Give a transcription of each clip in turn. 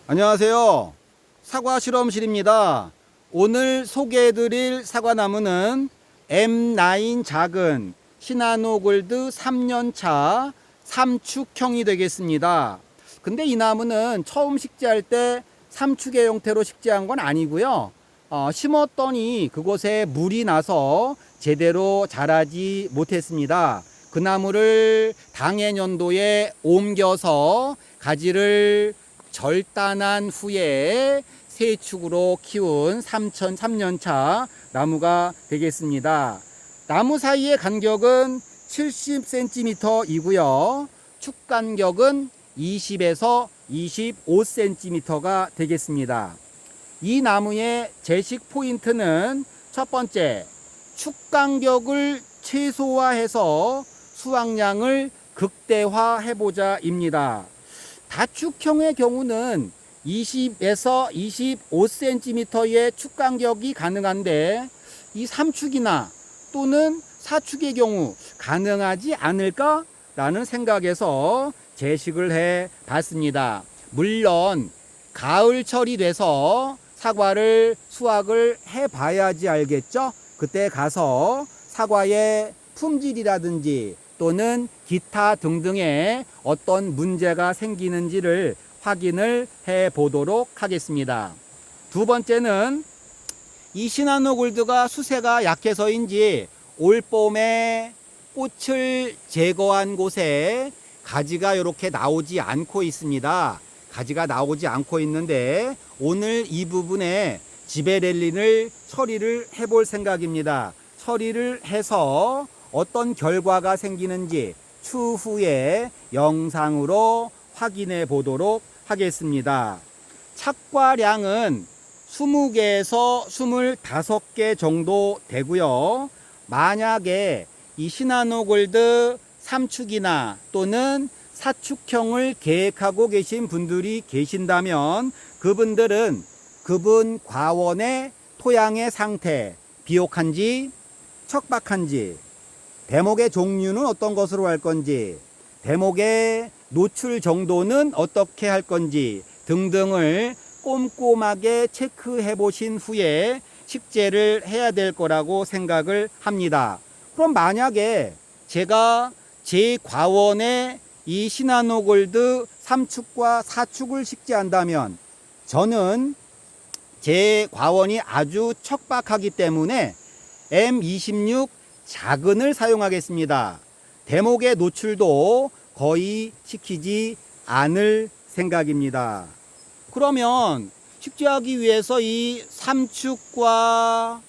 안녕하세요. 사과 실험실입니다. 오늘 소개해드릴 사과나무는 M9 작은 시나노 골드 3년차 삼축형이 되겠습니다. 근데 이 나무는 처음 식재할 때 삼축의 형태로 식재한 건 아니고요. 심었더니 그곳에 물이 나서 제대로 자라지 못했습니다. 그 나무를 당해년도에 옮겨서 가지를 절단한 후에 새 축으로 키운 3년차 나무가 되겠습니다. 나무 사이의 간격은 70cm 이고요. 축 간격은 20에서 25cm가 되겠습니다. 이 나무의 제식 포인트는 첫 번째, 축 간격을 최소화해서 수확량을 극대화해보자 입니다. 다축형의 경우는 20에서 25cm의 축 간격이 가능한데 이 3축이나 또는 4축의 경우 가능하지 않을까? 라는 생각에서 제식을 해 봤습니다. 물론 가을철이 돼서 사과를 수확을 해 봐야지 알겠죠? 그때 가서 사과의 품질이라든지 또는 기타 등등의 어떤 문제가 생기는지를 확인을 해 보도록 하겠습니다. 두 번째는 이 시나노 골드가 수세가 약해서인지 올봄에 꽃을 제거한 곳에 가지가 이렇게 나오지 않고 있습니다. 가지가 나오지 않고 있는데 오늘 이 부분에 지베렐린을 처리를 해 볼 생각입니다. 처리를 해서 어떤 결과가 생기는지 추후에 영상으로 확인해 보도록 하겠습니다. 착과량은 20개에서 25개 정도 되고요. 만약에 이 시나노 골드 3축이나 또는 4축형을 계획하고 계신 분들이 계신다면 그분들은 그분 과원의 토양의 상태, 비옥한지 척박한지, 대목의 종류는 어떤 것으로 할 건지, 대목의 노출 정도는 어떻게 할 건지 등등을 꼼꼼하게 체크해 보신 후에 식재를 해야 될 거라고 생각을 합니다. 그럼 만약에 제가 제 과원에 이 시나노 골드 3축과 4축을 식재한다면 저는 제 과원이 아주 척박하기 때문에 M26 작은을 사용하겠습니다. 대목의 노출도 거의 시키지 않을 생각입니다. 그러면 식재하기 위해서 이 3축과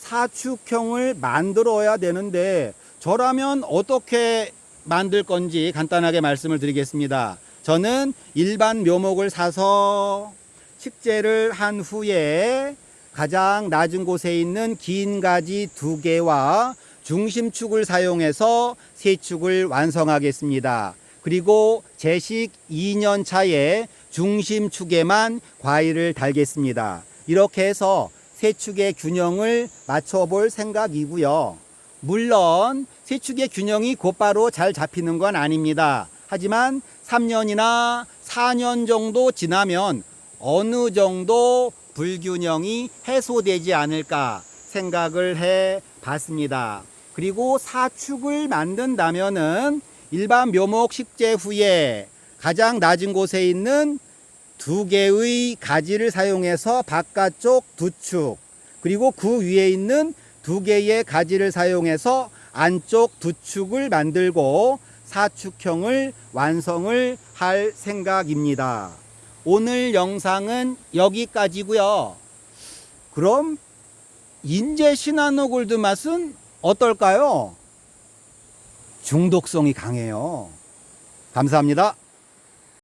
4축형을 만들어야 되는데 저라면 어떻게 만들 건지 간단하게 말씀을 드리겠습니다. 저는 일반 묘목을 사서 식재를 한 후에 가장 낮은 곳에 있는 긴 가지 2개와 중심축을 사용해서 새 축을 완성하겠습니다. 그리고 제식 2년 차에 중심축에만 과일을 달겠습니다. 이렇게 해서 새 축의 균형을 맞춰볼 생각이고요. 물론 새 축의 균형이 곧바로 잘 잡히는 건 아닙니다. 하지만 3년이나 4년 정도 지나면 어느 정도 불균형이 해소되지 않을까 생각을 해 봤습니다. 그리고 4축을 만든다면은 일반 묘목 식재 후에 가장 낮은 곳에 있는 2개의 가지를 사용해서 바깥쪽 2축, 그리고 그 위에 있는 2개의 가지를 사용해서 안쪽 2축을 만들고 4축형을 완성을 할 생각입니다. 오늘 영상은 여기까지고요. 그럼 인제 시나노 골드 맛은 어떨까요? 중독성이 강해요. 감사합니다.